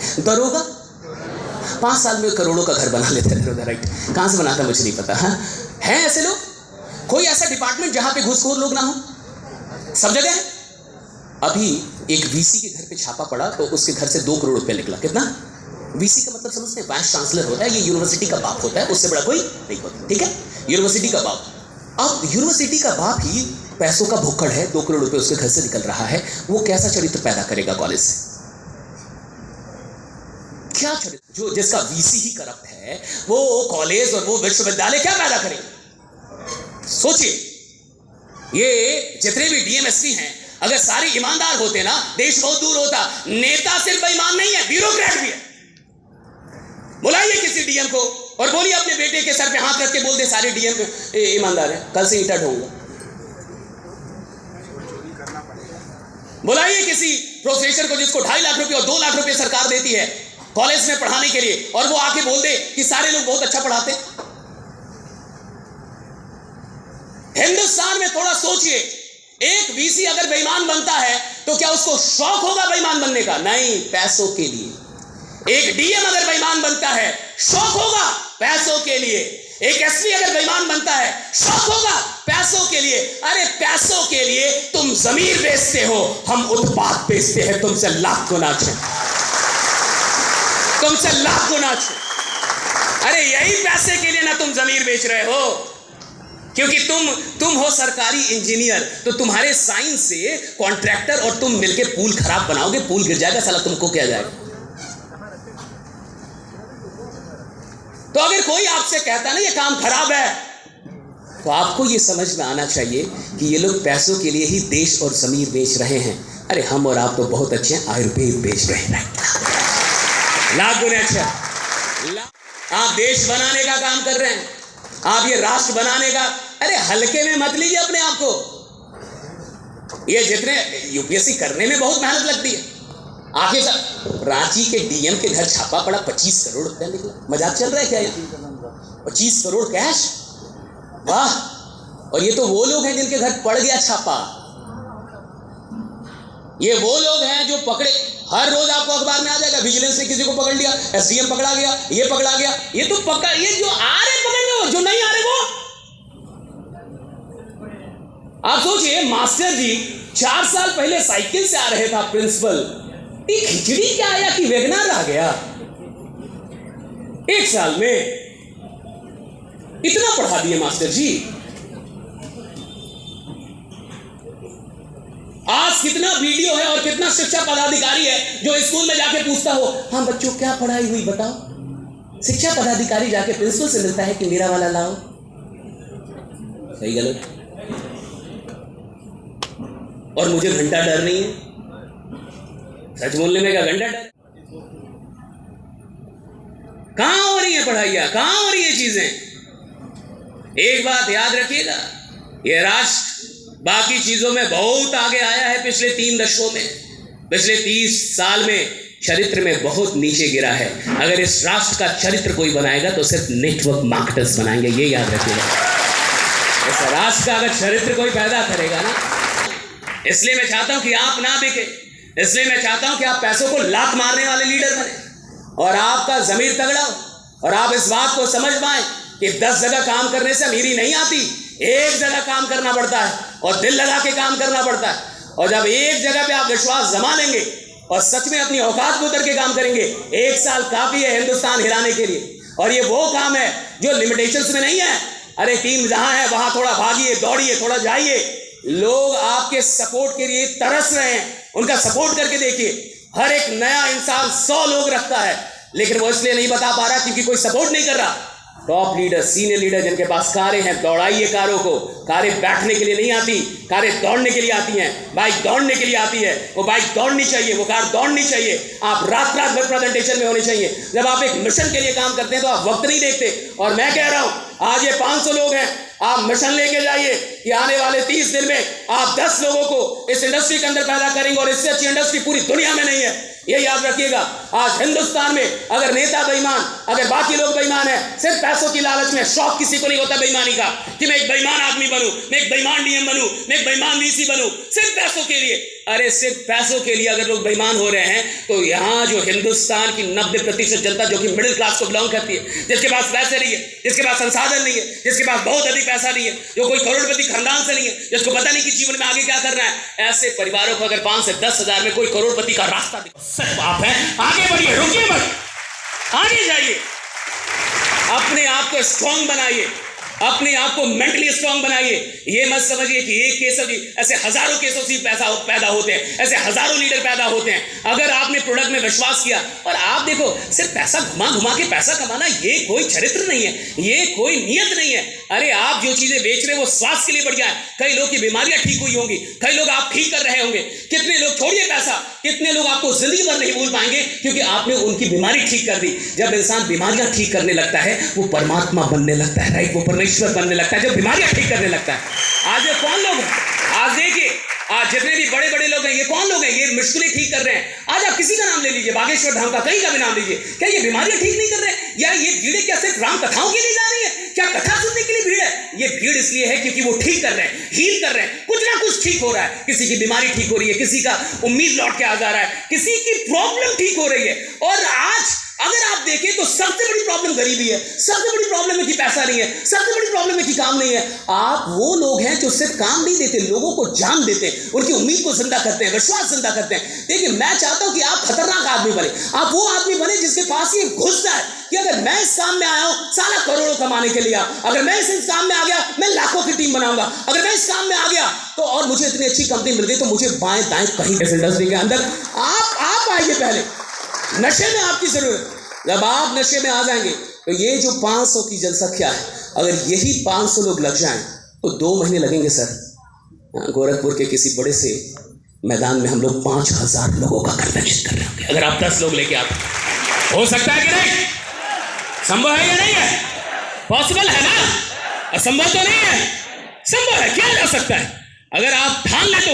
है। दरोगा 5 साल में करोड़ों का घर बना लेता है, राइट? कहां से बनाता मुझे नहीं पता। हाँ, है ऐसे लोग? कोई ऐसा डिपार्टमेंट जहां पे घूसखोर लोग ना हो? सब जगह है। अभी एक वीसी के घर पे छापा पड़ा तो उसके घर से 2 करोड़ रुपए निकला। कितना? वीसी का मतलब समझते हैं? वाइस चांसलर होता है, ये यूनिवर्सिटी का बाप होता है, उससे बड़ा कोई नहीं होता, ठीक है? यूनिवर्सिटी का बाप। अब यूनिवर्सिटी का बाप ही पैसों का भुक्कड़ है, 2 करोड़ रुपए उसके घर से निकल रहा है, वो कैसा चरित्र पैदा करेगा कॉलेज से? क्या चरित्र? जो जिसका वीसी ही करप्ट है, वो कॉलेज और वो विश्वविद्यालय क्या पैदा करेंगे? सोचिए, ये जितने भी डीएमएसपी हैं, अगर सारे ईमानदार होते ना, देश बहुत दूर होता। नेता सिर्फ बेईमान नहीं है, ब्यूरोक्रेट भी है। बुलाइए किसी डीएम को और बोलिए अपने बेटे के सर पे हाथ रख के बोल दे सारे डीएम ईमानदार हैं, कल से ईंटा ढोऊंगा। बुलाइए किसी प्रोफेसर को जिसको 2.5 लाख रुपए और 2 लाख रुपए सरकार देती है कॉलेज में पढ़ाने के लिए, और वो आके बोल दे कि सारे लोग बहुत अच्छा पढ़ाते। हिंदुस्तान में थोड़ा सोचिए, एक वीसी अगर बेईमान बनता है तो क्या उसको शौक होगा बेईमान बनने का? नहीं, पैसों के लिए। एक डीएम अगर बेईमान बनता है, शौक होगा पैसों के लिए। एक एसपी अगर बेईमान बनता है, शौक होगा पैसों के लिए। अरे पैसों के लिए तुम जमीर बेचते हो, हम उत्पाद बेचते हैं तुमसे लाख गुना अच्छे, तुमसे लाख गुना अच्छे। अरे यही पैसे के लिए ना तुम जमीर बेच रहे हो, क्योंकि तुम हो सरकारी इंजीनियर, तो तुम्हारे साइन से कॉन्ट्रैक्टर और तुम मिलके पुल खराब बनाओगे, पुल गिर जाएगा, साला तुमको क्या जाएगा? तो अगर कोई आपसे कहता ना ये काम खराब है, तो आपको ये समझ में आना चाहिए कि ये लोग पैसों के लिए ही देश और जमीर बेच रहे हैं। अरे हम और आप तो बहुत अच्छे हैं, आयुर्वेद बेच रहे हैं, लाख गुने अच्छा। आप देश बनाने का काम कर रहे हैं, आप ये राष्ट्र बनाने का, अरे हल्के में मत लीजिए अपने आप को। ये जितने यूपीएससी करने में बहुत मेहनत लगती है, आखिर सब रांची के डीएम के घर छापा पड़ा, 25 करोड़ रुपया निकला। मजाक चल रहा है क्या? 25 करोड़ कैश, वाह! और ये तो वो लोग हैं जिनके घर पड़ गया छापा। ये वो लोग हैं जो पकड़े, हर रोज आपको अखबार में आ जाएगा, विजिलेंस ने किसी को पकड़ लिया, एसडीएम पकड़ा गया, ये पकड़ा गया। ये तो पकड़, ये जो आ रहे पकड़ने हो, जो नहीं आ रहे वो। आप सोचिए, मास्टर जी 4 साल पहले साइकिल से आ रहे था प्रिंसिपल, ये खिचड़ी क्या आया कि वैगनर आ गया? 1 साल में इतना पढ़ा दिए मास्टर जी। आज कितना वीडियो है और कितना शिक्षा पदाधिकारी है जो स्कूल में जाके पूछता हो, हाँ बच्चों क्या पढ़ाई हुई बताओ। शिक्षा पदाधिकारी जाके प्रिंसिपल से मिलता है कि मेरा वाला लाओ। सही गलत? और मुझे घंटा डर नहीं है, सच बोलने में क्या घंटा डर? कहां हो रही है पढ़ाइयां, कहां हो रही है चीजें? एक बात याद रखिएगा, यह राष्ट्र बाकी चीजों में बहुत आगे आया है। पिछले 3 दशकों में, पिछले 30 साल में चरित्र में बहुत नीचे गिरा है। अगर इस राष्ट्र का चरित्र कोई बनाएगा तो सिर्फ नेटवर्क मार्केटर्स बनाएंगे, ये याद रखिएगा। इस राष्ट्र का अगर चरित्र कोई पैदा करेगा ना, इसलिए मैं चाहता हूं कि आप ना बिके, इसलिए मैं चाहता हूं कि आप पैसों को लात मारने वाले लीडर बने और आपका जमीर तगड़ा हो और आप इस बात को समझ पाए कि 10 जगह काम करने से अमीरी नहीं आती, एक जगह काम करना पड़ता है और दिल लगा के काम करना पड़ता है। और जब एक जगह पे आप विश्वास जमा लेंगे और सच में अपनी औकात को उतर के काम करेंगे, 1 साल काफी है हिंदुस्तान हिलाने के लिए। और ये वो काम है जो लिमिटेशंस में नहीं है। अरे टीम जहां है वहां थोड़ा भागिए, दौड़िए, थोड़ा जाइए। लोग आपके सपोर्ट के लिए तरस रहे हैं, उनका सपोर्ट करके देखिए। हर एक नया इंसान 100 लोग रखता है, लेकिन वो इसलिए नहीं बता पा रहा क्योंकि कोई सपोर्ट नहीं कर रहा। टॉप लीडर, सीनियर लीडर जिनके पास कारें हैं, दौड़ाइए कारों को। कारें बैठने के लिए नहीं आती, कारें दौड़ने के लिए आती हैं। बाइक दौड़ने के लिए आती है, वो बाइक दौड़नी चाहिए, वो कार दौड़नी चाहिए। आप रात रात भर प्रेजेंटेशन में होनी चाहिए। जब आप एक मिशन के लिए काम करते हैं तो आप वक्त नहीं देखते। और मैं कह रहा हूं, आज ये 500 लोग हैं, आप मिशन लेके जाइए कि आने वाले 30 दिन में आप 10 लोगों को इस इंडस्ट्री के अंदर पैदा करेंगे और इससे अच्छी इंडस्ट्री पूरी दुनिया में नहीं है। ये याद रखिएगा। आज हिंदुस्तान में अगर नेता बेईमान, अगर बाकी लोग बेईमान हैं, सिर्फ पैसों की लालच में, शौक किसी को नहीं होता बेईमानी का कि मैं एक बेईमान आदमी बनूं, मैं एक बेईमान डीएम बनूं, मैं एक बेईमान वीसी बनूं, सिर्फ पैसों के लिए। अरे सिर्फ पैसों के लिए अगर लोग बेईमान हो रहे हैं तो यहाँ जो हिंदुस्तान की 90% जनता जो कि मिडिल क्लास को बिलोंग करती है, जिसके पास पैसे नहीं है, जिसके पास संसाधन नहीं है, जिसके पास बहुत अधिक पैसा नहीं है, जो कोई करोड़पति खानदान से नहीं है, जिसको पता नहीं कि जीवन में आगे क्या करना है, ऐसे परिवारों को अगर 5 से 10 हजार में कोई करोड़पति का रास्ता दिखा, सच बात है, आगे बढ़िए, रुकिए मत, आगे जाइए, अपने आप को स्ट्रांग बनाइए, अपने आप को मेंटली स्ट्रांग बनाइए। ये मत समझिए कि एक केस ऐसे हजारों केसों से पैदा होते हैं, ऐसे हजारों लीडर पैदा होते हैं। अगर आपने प्रोडक्ट में विश्वास किया, और आप देखो सिर्फ पैसा घुमा घुमा के पैसा कमाना ये कोई चरित्र नहीं है, ये कोई नियत नहीं है। अरे आप जो चीजें बेच रहे हैं वो स्वास्थ्य के लिए बढ़िया है, कई लोग की बीमारियां ठीक हुई होंगी, कई लोग आप ठीक कर रहे होंगे, कितने लोग, छोड़िए पैसा, कितने लोग आपको जिंदगी भर नहीं भूल पाएंगे क्योंकि आपने उनकी बीमारी ठीक कर दी। जब इंसान बीमारियां ठीक करने लगता है वो परमात्मा बनने लगता है, राइट, वो परमेश्वर बनने लगता है जब बीमारियां ठीक करने लगता है। आज ये कौन लोग हैं? आज देखिए, आज जितने भी बड़े बड़े लोग हैं ये कौन लोग हैं? ये मुश्किलें ठीक कर रहे हैं। आज आप किसी का नाम ले लीजिए, बागेश्वर धाम का, कहीं का भी नाम लीजिए, क्या ये बीमारियां ठीक नहीं कर रहे हैं? या ये भीड़ क्या सिर्फ राम कथाओं के लिए जा रही है? क्या कथा सुनने के लिए भीड़ है? ये भीड़ इसलिए है क्योंकि वो ठीक कर रहे हैं, हील कर रहे हैं, कुछ ना कुछ ठीक हो रहा है। किसी की बीमारी ठीक हो रही है, किसी का उम्मीद लौट के आ जा रहा है, किसी की प्रॉब्लम ठीक हो रही है। और आज अगर आप देखें तो सबसे बड़ी प्रॉब्लम गरीबी है, सबसे बड़ी प्रॉब्लम है कि पैसा नहीं है, सबसे बड़ी प्रॉब्लम है कि काम नहीं है। आप वो लोग हैं जो सिर्फ काम नहीं देते, लोगों को जान देते हैं, उनकी उम्मीद को जिंदा करते हैं, विश्वास जिंदा करते हैं। देखिए, मैं चाहता हूं कि आप खतरनाक आदमी बने, आप वो आदमी बने जिसके पास ये घुस जाए कि अगर मैं इस काम में आया हूं साला करोड़ों कमाने के लिए, अगर मैं इस काम में आ गया मैं लाखों की टीम बनाऊंगा, अगर मैं इस काम में आ गया तो और मुझे इतनी अच्छी कंपनी मिल गई तो मुझे बाएं दाएं कहीं इस इंडस्ट्री के अंदर आप आइए। पहले नशे में आपकी जरूरत, जब आप नशे में आ जाएंगे तो ये जो 500 की जनसंख्या है, अगर यही 500 लोग लग जाएं तो 2 महीने लगेंगे सर। गोरखपुर के किसी बड़े से मैदान में हम लोग 5000 लोगों का कन्वेंशन कर रहे होंगे। अगर आप 10 लोग लेके आते, हो सकता है कि नहीं? संभव है या नहीं है? पॉसिबल है ना? असंभव तो नहीं है, संभव है, किया जा सकता है। अगर आप ठान ले तो